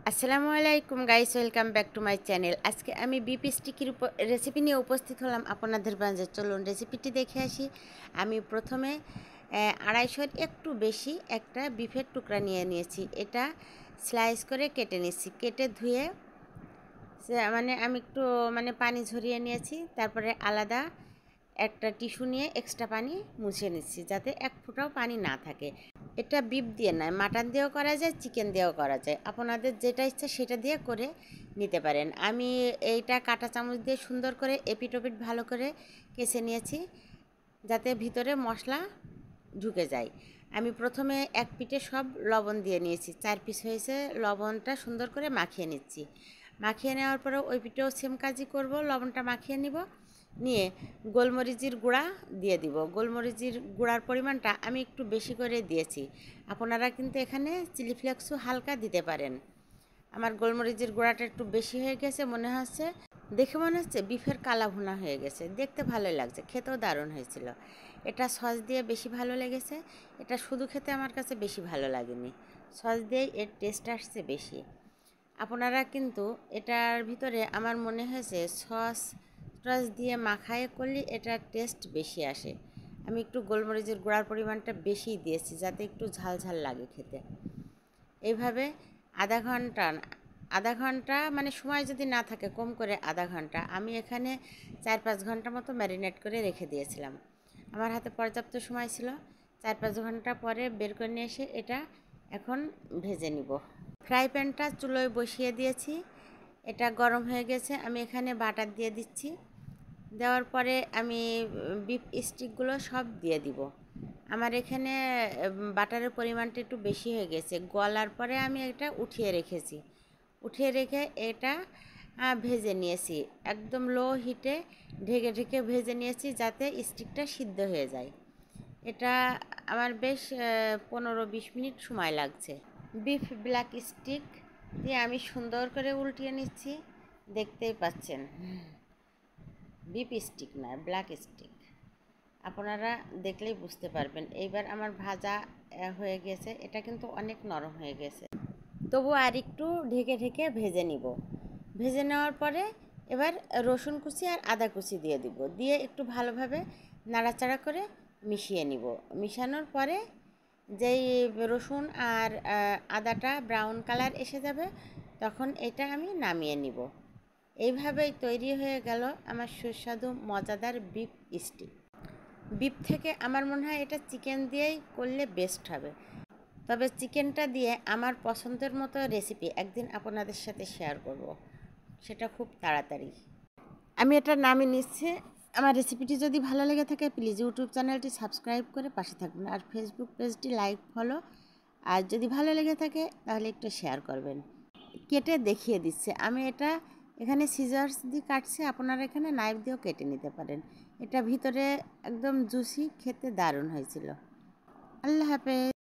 আসসালামু আলাইকুম guys, welcome back to my channel. আজকে আমি বিফ স্টিকের রেসিপি নিয়ে উপস্থিত হলাম আপনাদের মাঝে। চলুন রেসিপিটি দেখে আসি। আমি প্রথমে 250-র একটু বেশি একটা বিফের টুকরা নিয়ে নিয়েছি। এটা স্লাইস করে কেটে নিচ্ছি। কেটে ধুয়ে আমি একটু পানি ঝরিয়ে নিয়েছি। তারপরে আলাদা একটা টিস্যু নিয়ে এক্সট্রা পানি মুছে নিচ্ছি, যাতে এক ফোঁটাও পানি না থাকে। এটা বিফ দিয়ে নয়, মাটন দিয়েও করা যায়, চিকেন দিয়েও করা যায়। আপনাদের যেটা ইচ্ছা সেটা দিয়ে করে নিতে পারেন। আমি এইটা কাঁটা চামচ দিয়ে সুন্দর করে এপিট ওপিট ভালো করে কেচে নিয়েছি, যাতে ভিতরে মশলা ঢুকে যায়। আমি প্রথমে এক পিঠে সব লবণ দিয়ে নিয়েছি, 4 পিস হয়েছে। লবণটা সুন্দর করে মাখিয়ে নিচ্ছি। মাখিয়ে নেওয়ার পরে ওই পিঠেও সেম কাজই করব, লবণটা মাখিয়ে নিব। নিয়ে গোলমরিচের গুঁড়া দিয়ে দিব। গোলমরিচের গুঁড়ার পরিমাণটা আমি একটু বেশি করে দিয়েছি। আপনারা কিন্তু এখানে চিলি ফ্লেক্সও হালকা দিতে পারেন। আমার গোলমরিচের গুঁড়াটা একটু বেশি হয়ে গেছে, দেখে মনে হচ্ছে বিফের কালা ভুনা হয়ে গেছে। দেখতে ভালোই লাগছে, খেতেও দারুণ হয়েছিল। এটা সস দিয়ে বেশি ভালো লেগেছে। এটা শুধু খেতে আমার কাছে বেশি ভালো লাগেনি, সস দিয়েই এর টেস্ট আসছে বেশি। আপনারা কিন্তু এটার ভিতরে আমার মনে হয়েছে সস টস দিয়ে মাখায়ে করলে এটার টেস্ট বেশি আসে। আমি একটু গোলমরিচের গুঁড়ার পরিমাণটা বেশিই দিয়েছি, যাতে একটু ঝাল ঝাল লাগে খেতে। এইভাবে আধা ঘন্টা সময় যদি না থাকে, কম করে আধা ঘন্টা, আমি এখানে 4-5 ঘন্টা মতো ম্যারিনেট করে রেখে দিয়েছিলাম। আমার হাতে পর্যাপ্ত সময় ছিল। 4-5 ঘন্টা পরে বের করে নিয়ে এসে এটা এখন ভেজে নিব। ফ্রাই প্যানটা চুলোয় বসিয়ে দিয়েছি। এটা গরম হয়ে গেছে। আমি এখানে বাটার দিয়ে দিচ্ছি। দেওয়ার পরে আমি বিফ স্টিকগুলো সব দিয়ে দিব। আমার এখানে বাটারের পরিমাণটা একটু বেশি হয়ে গেছে। গলার পরে আমি এটা উঠিয়ে রেখেছি। উঠিয়ে রেখে এটা ভেজে নিয়েছি। একদম লো হিটে ঢেকে ঢেকে ভেজে নিয়েছি, যাতে স্টিকটা সিদ্ধ হয়ে যায়। এটা আমার বেশ 15-20 মিনিট সময় লাগছে। বিফ ব্ল্যাক স্টিক দিয়ে আমি সুন্দর করে উল্টিয়ে নিচ্ছি, দেখতেই পাচ্ছেন। বিফ স্টিক না, ব্ল্যাক স্টিক। আপনারা দেখলেই বুঝতে পারবেন। এইবার আমার ভাজা হয়ে গেছে। এটা কিন্তু অনেক নরম হয়ে গেছে, তবু আর একটু ঢেকে ঢেকে ভেজে নিব। ভেজে নেওয়ার পরে এবার রসুন কুচি আর আদা কুচি দিয়ে দিব। দিয়ে একটু ভালোভাবে নাড়াচাড়া করে মিশিয়ে নিব। মিশানোর পরে যেই রসুন আর আদাটা ব্রাউন কালার এসে যাবে, তখন এটা আমি নামিয়ে নিব। এইভাবেই তৈরি হয়ে গেল আমার সুস্বাদু মজাদার বিফ স্টিক। বিফ থেকে আমার মনে হয় এটা চিকেন দিয়েই করলে বেস্ট হবে। তবে চিকেনটা দিয়ে আমার পছন্দের মতো রেসিপি একদিন আপনাদের সাথে শেয়ার করব, সেটা খুব তাড়াতাড়ি। আমি এটা নামিয়ে নিচ্ছি। আমার রেসিপিটি যদি ভালো লেগে থাকে, প্লিজ ইউটিউব চ্যানেলটি সাবস্ক্রাইব করে পাশে থাকবেন, আর ফেসবুক পেজটি লাইক ফলো। আর যদি ভালো লেগে থাকে তাহলে একটু শেয়ার করবেন। কেটে দেখিয়ে দিচ্ছে। আমি এটা এখানে সিজার্স দিয়ে কাটছি, আপনারা এখানে নাইফ দিয়েও কেটে নিতে পারেন। এটা ভিতরে একদম জুসি, খেতে দারুণ হয়েছিল। আল্লাহ হাফেজ।